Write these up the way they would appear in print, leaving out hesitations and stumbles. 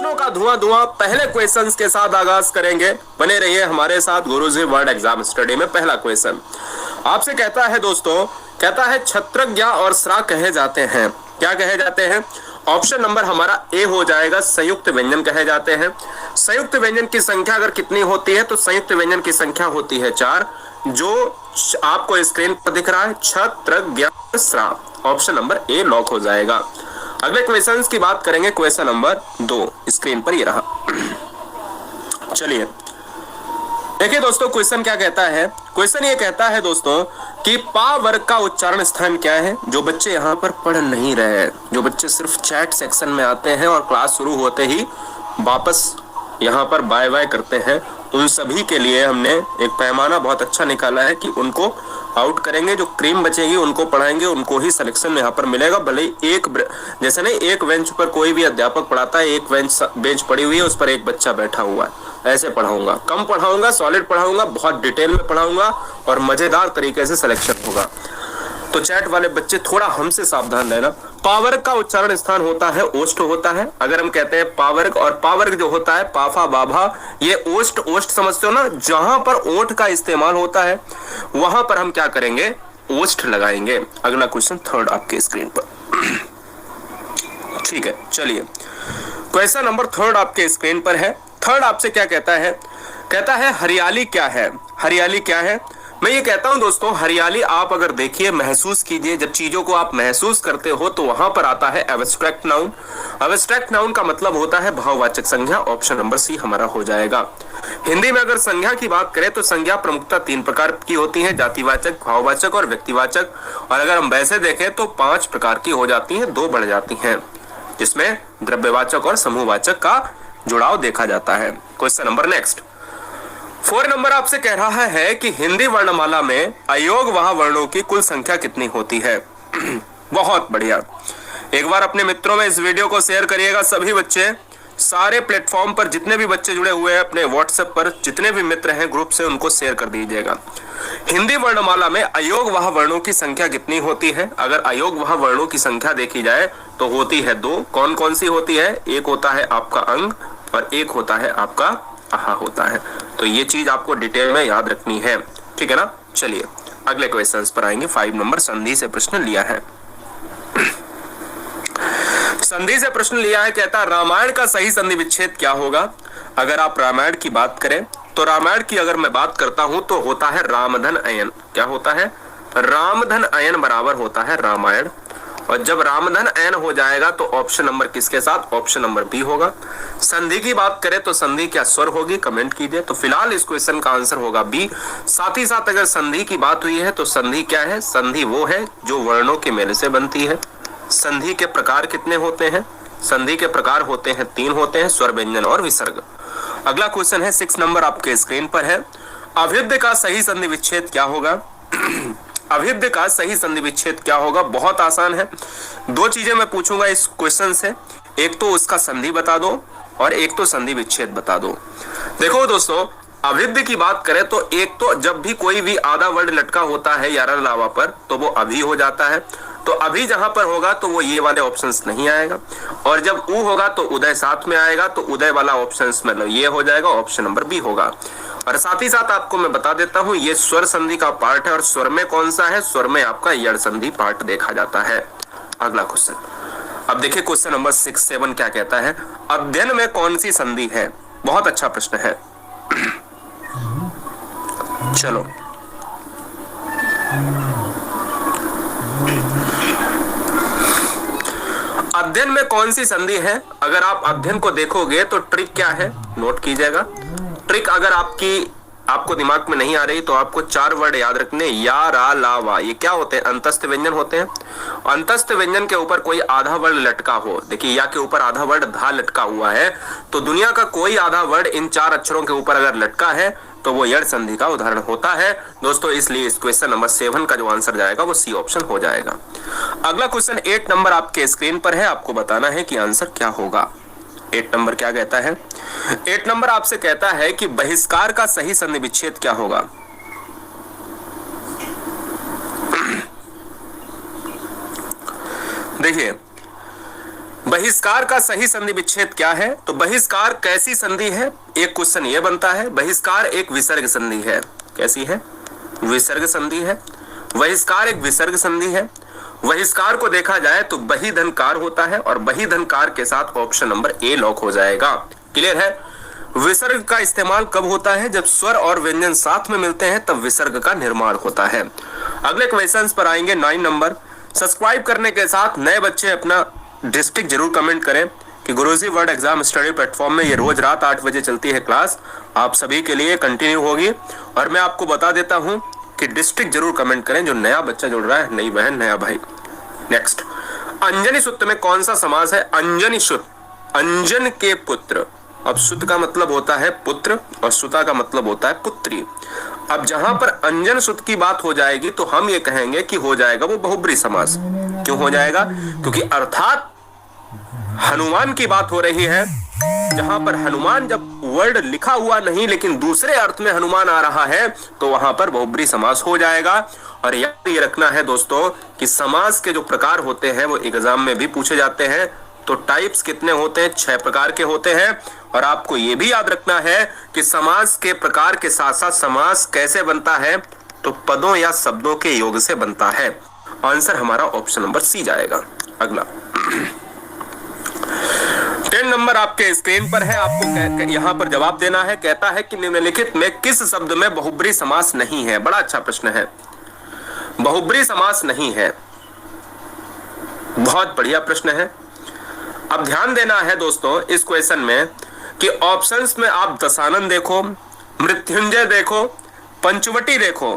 प्रश्नों का धुआं धुआं पहले क्वेश्चंस के साथ आगाज करेंगे। बने रहिए हमारे साथ गुरुजी वर्ड एग्जाम स्टडी में। पहला क्वेश्चन आपसे कहता है दोस्तों, कहता है छत्रज्ञ और स्रा कहे जाते हैं। क्या कहे जाते हैं? ऑप्शन नंबर हमारा ए हो जाएगा, संयुक्त व्यंजन कहे जाते हैं। संयुक्त व्यंजन की संख्या अगर कितनी होती है तो संयुक्त व्यंजन की संख्या होती है 4, जो आपको स्क्रीन पर दिख रहा है, छत्रज्ञ स्रा। ऑप्शन नंबर ए लॉक हो जाएगा। अगले क्वेश्चंस की बात करेंगे। क्वेश्चन नंबर 2 स्क्रीन पर ये रहा। चलिए देखिए दोस्तों, क्वेश्चन क्या कहता है। क्वेश्चन ये कहता है दोस्तों कि पा वर्ग का उच्चारण स्थान क्या है। जो बच्चे यहाँ पर पढ़ नहीं रहे हैं, जो बच्चे सिर्फ चैट सेक्शन में आते हैं और क्लास शुरू होते ही वापस यहाँ पर बाय बाय करते हैं, उन सभी के लिए हमने एक पैमाना बहुत अच्छा निकाला है कि उनको आउट करेंगे। जो क्रीम बचेगी उनको पढ़ाएंगे, उनको ही सिलेक्शन यहाँ पर मिलेगा। भले ही जैसे नहीं एक बेंच पर कोई भी अध्यापक पढ़ाता है, एक बेंच पड़ी हुई है, उस पर एक बच्चा बैठा हुआ है, ऐसे पढ़ाऊंगा। कम पढ़ाऊंगा, सॉलिड पढ़ाऊंगा, बहुत डिटेल में पढ़ाऊंगा और मजेदार तरीके से सिलेक्शन होगा। तो चैट वाले बच्चे थोड़ा हमसे सावधान रहना। पावर्ग का उच्चारण स्थान होता है ओष्ठ होता है। अगर हम कहते हैं पावर्ग, और पावर्ग जो होता है पाफा बाभा, ये ओष्ठ ओष्ठ समझते हो ना, जहां पर ओठ का इस्तेमाल होता है वहां पर हम क्या करेंगे, ओष्ठ लगाएंगे। अगला क्वेश्चन थर्ड आपके स्क्रीन पर। ठीक है, चलिए क्वेश्चन नंबर थर्ड आपके स्क्रीन पर है। थर्ड आपसे क्या कहता है, कहता है हरियाली क्या है। हरियाली क्या है? मैं ये कहता हूं दोस्तों, हरियाली आप अगर देखिए, महसूस कीजिए। जब चीजों को आप महसूस करते हो तो वहां पर आता है एब्स्ट्रैक्ट नाउन। एब्स्ट्रैक्ट नाउन का मतलब होता है भाववाचक संज्ञा। ऑप्शन नंबर सी हमारा हो जाएगा। हिंदी में अगर संज्ञा की बात करें तो संज्ञा प्रमुखता 3 प्रकार की होती है, जातिवाचक, भाववाचक और व्यक्तिवाचक। और अगर हम वैसे देखें तो 5 प्रकार की हो जाती है, 2 बढ़ जाती हैं, जिसमें द्रव्यवाचक और समूहवाचक का जुड़ाव देखा जाता है। क्वेश्चन नंबर नेक्स्ट 4 नंबर आपसे कह रहा है कि हिंदी वर्णमाला में अयोग वह वर्णों की कुल संख्या कितनी होती है। बहुत बढ़िया। एक बार अपने मित्रों में इस वीडियो को शेयर करिएगा। सभी बच्चे, सारे प्लेटफॉर्म पर जितने भी बच्चे जुड़े हुए हैं, अपने व्हाट्सएप पर जितने भी मित्र हैं ग्रुप से, उनको शेयर कर दीजिएगा। हिंदी वर्णमाला में अयोग वह वर्णों की संख्या कितनी होती है। अगर अयोग वह वर्णों की संख्या देखी जाए तो होती है 2। कौन कौन सी होती है? एक होता है आपका अंग और एक होता है आपका आहा होता है। तो ये चीज आपको डिटेल में याद रखनी है, ठीक है ना। चलिए अगले क्वेश्चंस पर आएंगे। 5 नंबर संधि से प्रश्न लिया है। संधि से प्रश्न लिया है, कहता रामायण का सही संधि विच्छेद क्या होगा। अगर आप रामायण की बात करें तो रामायण की अगर मैं बात करता हूं तो होता है रामधन अयन। क्या होता है? रामधन अयन बराबर होता है रामायण। और जब रामधन अयन हो जाएगा तो ऑप्शन नंबर किसके साथ? ऑप्शन नंबर बी होगा। संधि की बात करें तो संधि क्या स्वर होगी? कमेंट कीजिए। तो फिलहाल इस क्वेश्चन का आंसर होगा बी। साथ ही साथ अगर संधि की बात हुई है तो संधि क्या है? संधि वो है जो वर्णों के मेल से बनती है। संधि के प्रकार कितने होते हैं? संधि के प्रकार होते हैं 3 होते हैं, स्वर, व्यंजन और विसर्ग। अगला क्वेश्चन है 6 नंबर आपके स्क्रीन पर है। अभिद्य का सही संधि विच्छेद क्या होगा। अभिद्य का सही संधि विच्छेद क्या होगा? बहुत आसान है। 2 चीजें मैं पूछूंगा इस क्वेश्चन से, एक तो उसका संधि बता दो और एक तो संधि विच्छेद बता दो। देखो दोस्तों, अभिद्य की बात करें तो एक तो जब भी कोई भी आधा वर्ड लटका होता है या लावा पर तो वो अभी हो जाता है। तो अभी जहां पर होगा तो वो ये वाले ऑप्शंस नहीं आएगा, और जब ऊ होगा तो उदय साथ में आएगा, तो उदय वाला ऑप्शंस मतलब ये हो जाएगा, ऑप्शन नंबर बी होगा। और साथ ही साथ आपको मैं बता देता हूं ये स्वर संधि का पार्ट है, और स्वर में कौन सा है? स्वर में आपका यड़ संधि पार्ट देखा जाता है। अगला क्वेश्चन, अब देखिए क्वेश्चन नंबर 6, 7 क्या कहता है। अध्ययन में कौन सी संधि है? बहुत अच्छा प्रश्न है। चलो अध्ययन में कौन सी संधि है? अगर आप अध्ययन को देखोगे तो ट्रिक क्या है, नोट कीजिएगा। ट्रिक अगर आपको दिमाग में नहीं आ रही तो आपको 4 वर्ड याद रखने, या, रा, ला, वा। ये क्या होते हैं? अंतस्थ व्यंजन होते हैं। अंतस्थ व्यंजन के ऊपर कोई आधा वर्ड लटका हो, देखिए या के ऊपर आधा वर्ड धा लटका हुआ है, तो दुनिया का कोई आधा वर्ड इन 4 अक्षरों के ऊपर अगर लटका है तो वो यड़ संधि का उदाहरण होता है दोस्तों। इसलिए इस क्वेश्चन नंबर 7 का जो आंसर जाएगा वो सी ऑप्शन हो जाएगा। अगला क्वेश्चन 8 नंबर आपके स्क्रीन पर है, आपको बताना है कि आंसर क्या होगा। 8 नंबर क्या कहता है? 8 नंबर आपसे कहता है कि बहिष्कार का सही संधि विच्छेद क्या होगा। देखिए बहिष्कार का सही संधि विच्छेद क्या है? तो बहिष्कार कैसी संधि है? एक क्वेश्चन ये बनता है। बहिष्कार एक विसर्ग संधि है। कैसी है? विसर्ग संधि है। बहिष्कार एक विसर्ग संधि है। बहिष्कार को देखा जाए तो बही धनकार होता है और बही धनकार के साथ ऑप्शन नंबर ए लॉक हो जाएगा। क्लियर है? विसर्ग का इस्तेमाल कब होता है? जब स्वर और व्यंजन साथ में मिलते हैं तब विसर्ग का निर्माण होता है। अगले क्वेश्चंस पर आएंगे 9 नंबर। सब्सक्राइब करने के साथ नए बच्चे अपना डिस्ट्रिक्ट जरूर कमेंट करें कि गुरुजी वर्ड एग्जाम स्टडी प्लेटफॉर्म में ये रोज रात 8 बजे चलती है क्लास, आप सभी के लिए कंटिन्यू होगी। और मैं आपको बता देता हूं कि डिस्ट्रिक्ट जरूर कमेंट करें जो नया बच्चा जुड़ रहा है, नई बहन, नया भाई। नेक्स्ट, अंजनी सुत में कौन सा समास है? अंजनी सुत, अंजन के पुत्र। अब सुत का मतलब होता है पुत्र और सुता का मतलब होता है पुत्री। अब जहां पर अंजन सुत की बात हो जाएगी तो हम ये कहेंगे कि हो जाएगा वो बहुब्री समास। क्यों हो जाएगा? क्योंकि अर्थात हनुमान की बात हो रही है। जहां पर हनुमान जब वर्ड लिखा हुआ नहीं लेकिन दूसरे अर्थ में हनुमान आ रहा है तो वहां पर बहुब्री समास हो जाएगा। और याद ये रखना है दोस्तों कि समास के जो प्रकार होते हैं वो एग्जाम में भी पूछे जाते हैं। तो टाइप्स कितने होते हैं? 6 प्रकार के होते हैं। और आपको ये भी याद रखना है कि समास के प्रकार के साथ साथ समास कैसे बनता है? तो पदों या शब्दों के योग से बनता है। आंसर हमारा ऑप्शन नंबर सी जाएगा। अगला 10 नंबर आपके स्क्रीन पर है, आपको यहां पर जवाब देना है। कहता है कि निम्नलिखित में किस शब्द में बहुब्री समास नहीं है? बड़ा अच्छा प्रश्न है। बहुब्री समास नहीं है, बहुत बढ़िया प्रश्न है। अब ध्यान देना है दोस्तों इस क्वेश्चन में कि ऑप्शंस में आप दशानन देखो, मृत्युंजय देखो, पंचवटी देखो,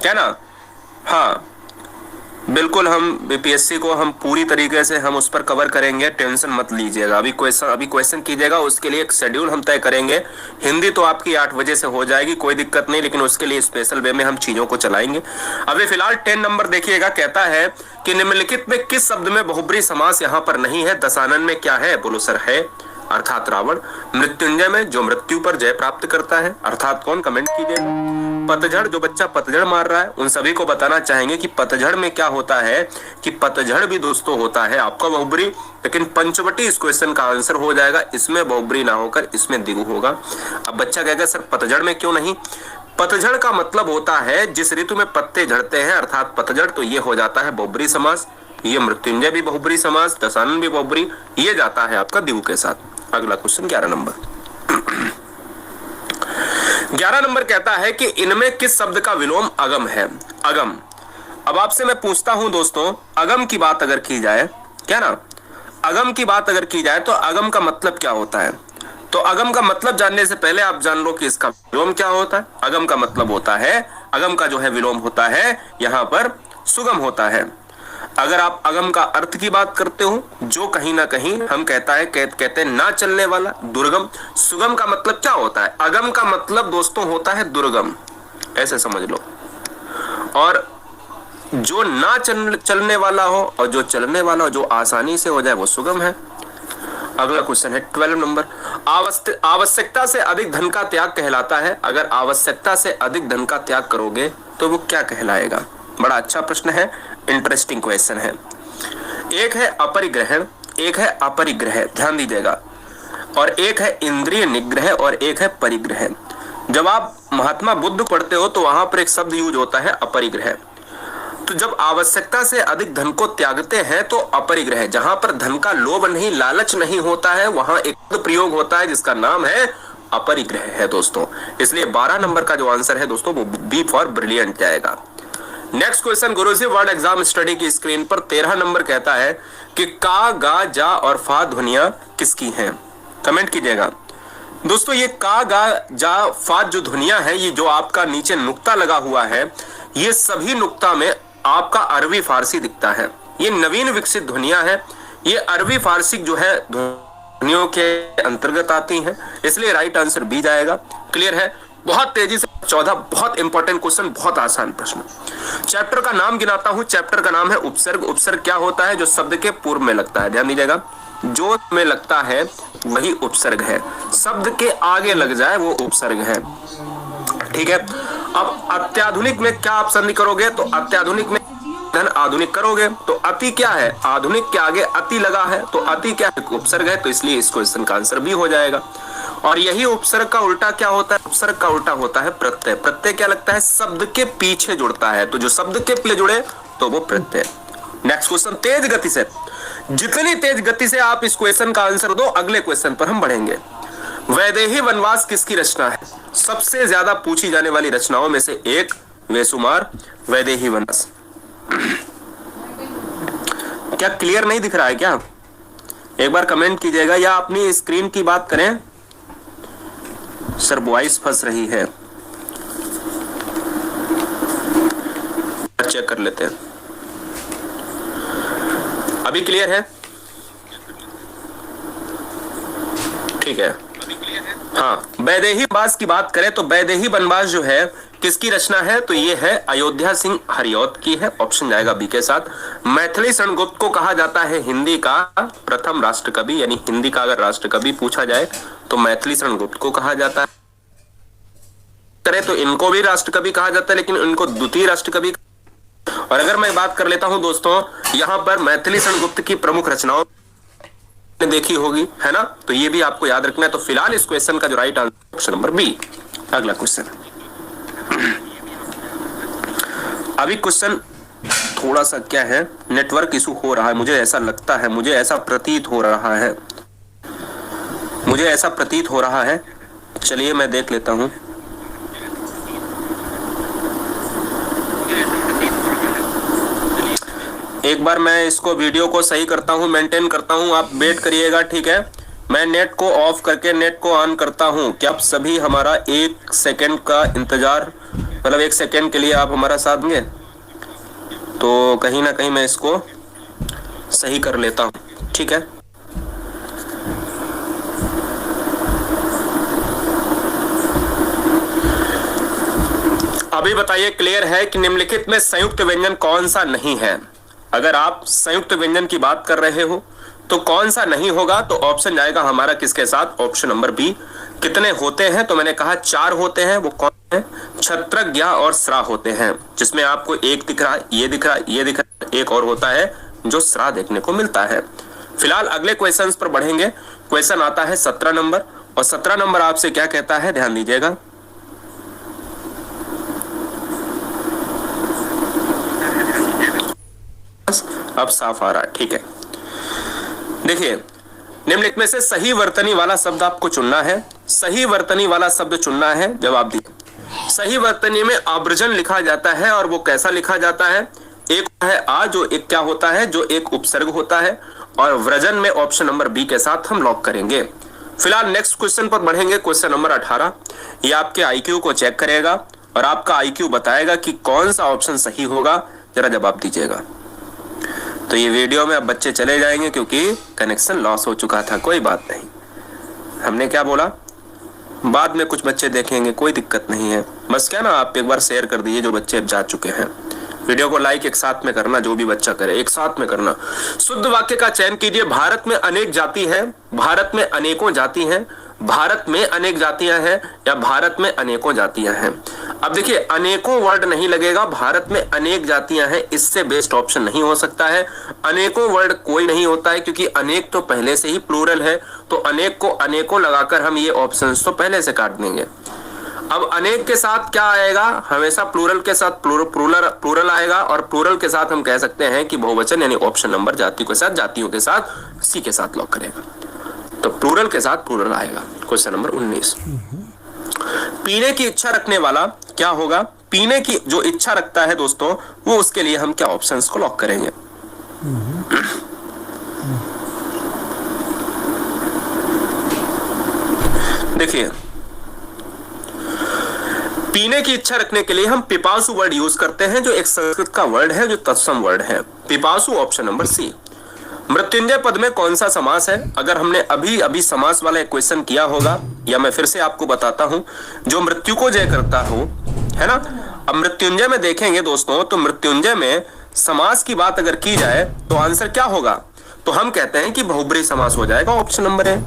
क्या ना? हाँ बिल्कुल, हम बीपीएससी को हम पूरी तरीके से हम उस पर कवर करेंगे, टेंशन मत लीजिएगा। अभी क्वेश्चन कीजिएगा, उसके लिए एक शेड्यूल हम तय करेंगे। हिंदी तो आपकी 8 बजे से हो जाएगी, कोई दिक्कत नहीं, लेकिन उसके लिए स्पेशल वे में हम चीजों को चलाएंगे। अभी फिलहाल 10 नंबर देखिएगा। कहता है कि निम्नलिखित में किस शब्द में बहुब्री समास यहाँ पर नहीं है? दशानन में क्या है? बोलो सर है, अर्थात रावण। मृत्युंजय में जो मृत्यु पर जय प्राप्त करता है, अर्थात कौन? कमेंट कीजिएगा। पतझड़, जो बच्चा पतझड़ मार रहा है उन सभी को बताना चाहेंगे कि पतझड़ में क्या होता है कि पतझड़ भी दोस्तों होता है आपका बहुब्री, लेकिन पंचवटी इस क्वेश्चन का आंसर हो जाएगा। इसमें बहुब्री ना होकर इसमें द्विगु होगा। अब बच्चा कहेगा सर पतझड़ में क्यों नहीं? पतझड़ का मतलब होता है जिस ऋतु में पत्ते झड़ते हैं, अर्थात पतझड़, तो ये हो जाता है बहुब्री समास। ये मृत्युंजय भी बहुब्री समास, दशानन भी बहुब्री, ये जाता है आपका द्विगु के साथ। अगला क्वेश्चन 11 नंबर 11 नंबर कहता है कि इनमें किस शब्द का विलोम अगम है? अगम। अब आपसे मैं पूछता हूं दोस्तों, अगम की बात अगर की जाए, क्या ना, अगम की बात अगर की जाए तो अगम का मतलब क्या होता है? तो अगम का मतलब जानने से पहले आप जान लो कि इसका विलोम क्या होता है। अगम का मतलब होता है, अगम का जो है विलोम होता है यहां पर सुगम होता है। अगर आप अगम का अर्थ की बात करते हो, जो कहीं ना कहीं हम कहते हैं ना चलने वाला, दुर्गम। सुगम का मतलब क्या होता है? अगम का मतलब दोस्तों होता है दुर्गम, ऐसे समझ लो। और जो ना चलने वाला हो और जो चलने वाला हो, जो आसानी से हो जाए, वो सुगम है। अगला क्वेश्चन है 12 नंबर। आवश्यकता से अधिक धन का त्याग कहलाता है। अगर आवश्यकता से अधिक धन का त्याग करोगे तो वो क्या कहलाएगा? बड़ा अच्छा प्रश्न है, इंटरेस्टिंग क्वेश्चन है। एक है अपरिग्रहण, एक है अपरिग्रह, ध्यान दीजिएगा, और एक है इंद्रिय निग्रह और एक है परिग्रह। जब आप महात्मा बुद्ध पढ़ते हो तो वहां पर एक शब्द यूज होता है अपरिग्रह। तो जब आवश्यकता से अधिक धन को त्यागते हैं तो अपरिग्रह, जहां पर धन का लोभ नहीं, लालच नहीं होता है, वहां एक प्रयोग होता है जिसका नाम है अपरिग्रह है दोस्तों। इसलिए 12 नंबर का जो आंसर है दोस्तों वो बी फॉर ब्रिलियंट जाएगा। नेक्स्ट क्वेश्चन गुरुजी वर्ड एग्जाम स्टडी की स्क्रीन पर 13 नंबर कहता है कि का, गा, जा और फा ध्वनियां किसकी हैं? कमेंट कीजिएगा दोस्तों। ये का, गा, जा, फा जो ध्वनियां हैं, ये जो आपका नीचे नुक्ता लगा हुआ है, ये सभी नुक्ता में आपका अरबी फारसी दिखता है। ये नवीन विकसित ध्वनियां हैं, ये अरबी फारसी जो है ध्वनियों के अंतर्गत आती हैं, इसलिए राइट आंसर बी जाएगा। क्लियर है? बहुत तेजी से 14 बहुत इंपॉर्टेंट क्वेश्चन, बहुत आसान प्रश्न। चैप्टर का नाम गिनाता हूं। चैप्टर का नाम है उपसर्ग। उपसर्ग क्या होता है? जो शब्द के पूर्व में लगता है, ध्यान दीजिएगा, जो में लगता है वही उपसर्ग है। शब्द के आगे लग जाए वो उपसर्ग है, ठीक है। अब अत्याधुनिक में क्या आप संधि करोगे? तो अत्याधुनिक में धन आधुनिक करोगे। तो अति क्या है, आधुनिक के आगे अति लगा है, तो अति क्या है, उपसर्ग है, तो इसलिए इस क्वेश्चन का आंसर बी हो जाएगा। और यही उपसर्ग का उल्टा क्या होता है, उपसर्ग का उल्टा होता है प्रत्यय। प्रत्यय क्या लगता है, शब्द के पीछे जुड़ता है, तो जो शब्द के पीछे जुड़े तो वो प्रत्यय। नेक्स्ट क्वेश्चन, तेज गति से, जितनी तेज गति से आप इस क्वेश्चन का आंसर दो, अगले क्वेश्चन पर हम बढ़ेंगे। वैदेही वनवास किसकी रचना है, सबसे ज्यादा पूछी जाने वाली रचनाओं में से एक वेसुमार वैदेही वनवास। क्या क्लियर नहीं दिख रहा है क्या, एक बार कमेंट कीजिएगा या अपनी स्क्रीन की बात करें। सर वॉइस फंस रही है, चेक कर लेते हैं। अभी क्लियर है, ठीक है। हाँ, वैदेही वनवास की बात करें तो वैदेही वनवास जो है किसकी रचना है, तो ये है अयोध्या सिंह हरिऔध की है, ऑप्शन जाएगा बी के साथ। मैथिली शरण गुप्त को कहा जाता है हिंदी का प्रथम राष्ट्र कवि, यानी हिंदी का अगर राष्ट्र कवि पूछा जाए तो मैथिली शरण गुप्त को कहा जाता है। करे तो इनको भी राष्ट्र कवि कहा जाता है, लेकिन इनको द्वितीय राष्ट्र कवि। और अगर मैं बात कर लेता हूं दोस्तों, यहां पर मैथिली शरण गुप्त की प्रमुख रचनाओं ने देखी होगी, है ना, तो ये भी आपको याद रखना है। तो फिलहाल इस क्वेश्चन का जो right answer option number B. अगला क्वेश्चन, अभी क्वेश्चन थोड़ा सा क्या है, नेटवर्क इशू हो रहा है, मुझे ऐसा लगता है, मुझे ऐसा प्रतीत हो रहा है, मुझे ऐसा प्रतीत हो रहा है। चलिए मैं देख लेता हूं। एक बार मैं इसको वीडियो को सही करता हूं, मेंटेन करता हूं, आप वेट करिएगा, ठीक है। मैं नेट को ऑफ करके नेट को ऑन करता हूं। क्या आप सभी हमारा 1 सेकंड का इंतजार, मतलब 1 सेकंड के लिए आप हमारा साथ देंगे, तो कहीं ना कहीं मैं इसको सही कर लेता हूं, ठीक है। अभी बताइए क्लियर है कि निम्नलिखित में संयुक्त व्यंजन कौन सा नहीं है। अगर आप संयुक्त व्यंजन की बात कर रहे हो तो कौन सा नहीं होगा, तो ऑप्शन जाएगा हमारा किसके साथ, ऑप्शन नंबर बी। कितने होते हैं, तो मैंने कहा 4 होते हैं, वो कौन है, छत्रक, ज्ञा और स्रा होते हैं, जिसमें आपको एक दिख रहा है, ये दिख रहा है, ये दिख रहा है, एक और होता है जो स्रा देखने को मिलता है। फिलहाल अगले क्वेश्चन पर बढ़ेंगे। क्वेश्चन आता है 17 नंबर, और 17 नंबर आपसे क्या कहता है, ध्यान दीजिएगा। अब साफ आ रहा है, ठीक है। देखिए, निम्नलिखित में से सही वर्तनी वाला शब्द आपको चुनना है। सही वर्तनी वाला शब्द चुनना है, जवाब दिए। सही वर्तनी में आवर्जन लिखा जाता है, और वो कैसा लिखा जाता है, एक है आ, जो एक क्या होता है, जो एक उपसर्ग होता है, और व्रजन में ऑप्शन नंबर बी के साथ हम लॉक करेंगे। फिलहाल नेक्स्ट क्वेश्चन पर बढ़ेंगे, क्वेश्चन नंबर 18। ये आपके आईक्यू को चेक करेगा और आपका आईक्यू बताएगा कि कौन सा ऑप्शन सही होगा, जरा जवाब दीजिएगा। तो ये वीडियो में अब बच्चे चले जाएंगे क्योंकि कनेक्शन लॉस हो चुका था, कोई बात नहीं, हमने क्या बोला, बाद में कुछ बच्चे देखेंगे, कोई दिक्कत नहीं है। बस क्या ना, आप एक बार शेयर कर दीजिए जो बच्चे अब जा चुके हैं। वीडियो को लाइक एक साथ में करना, जो भी बच्चा करे एक साथ में करना। शुद्ध वाक्य का चयन कीजिए। भारत में अनेक जाति है, भारत में अनेकों जाति हैं, भारत में अनेक जातियां हैं, या भारत में अनेकों जातियां हैं। अब देखिए, अनेकों वर्ड नहीं लगेगा, भारत में अनेक जातियां हैं, इससे बेस्ट ऑप्शन नहीं हो सकता है। अनेकों वर्ड कोई नहीं होता है, क्योंकि अनेक तो पहले से ही प्लूरल है, तो अनेक को अनेकों लगाकर हम ये ऑप्शंस तो पहले से काट देंगे। अब अनेक के साथ क्या आएगा, हमेशा प्लूरल के साथ प्लूरल आएगा, और प्लूरल के साथ हम कह सकते हैं कि बहुवचन, यानी ऑप्शन नंबर जातियों के साथ, जातियों के साथ, सी के साथ लॉक करेगा, तो प्लूरल के साथ प्लूरल आएगा। क्वेश्चन नंबर 19, पीने की इच्छा रखने वाला क्या होगा। पीने की जो इच्छा रखता है दोस्तों, वो उसके लिए हम क्या ऑप्शंस को लॉक करेंगे। देखिए, पीने की इच्छा रखने के लिए हम पिपासु वर्ड यूज करते हैं, जो एक संस्कृत का वर्ड है, जो तत्सम वर्ड है, पिपासु, ऑप्शन नंबर सी। मृत्युंजय पद में कौन सा समास है। अगर हमने अभी अभी समास वाला एक क्वेश्चन किया होगा, या मैं फिर से आपको बताता हूं, जो मृत्यु को जय करता हो, है ना। अब मृत्युंजय में देखेंगे दोस्तों, तो मृत्युंजय में समास की बात अगर की जाए तो आंसर क्या होगा, तो हम कहते हैं कि बहुब्रीहि समास हो जाएगा, ऑप्शन नंबर है।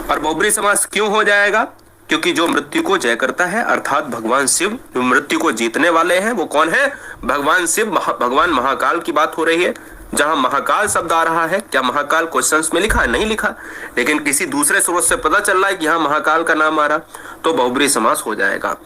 और बहुब्रीहि समास क्यों हो जाएगा, क्योंकि जो मृत्यु को जय करता है अर्थात भगवान शिव जो मृत्यु को जीतने वाले हैं वो कौन है? भगवान शिव, भगवान महाकाल की बात हो रही है। जहां महाकाल शब्द आ रहा है, क्या महाकाल क्वेश्चंस में लिखा है? नहीं लिखा, लेकिन किसी दूसरे स्रोत से पता चल रहा है कि यहाँ महाकाल का नाम आ रहा, तो बहुब्री समास हो जाएगा।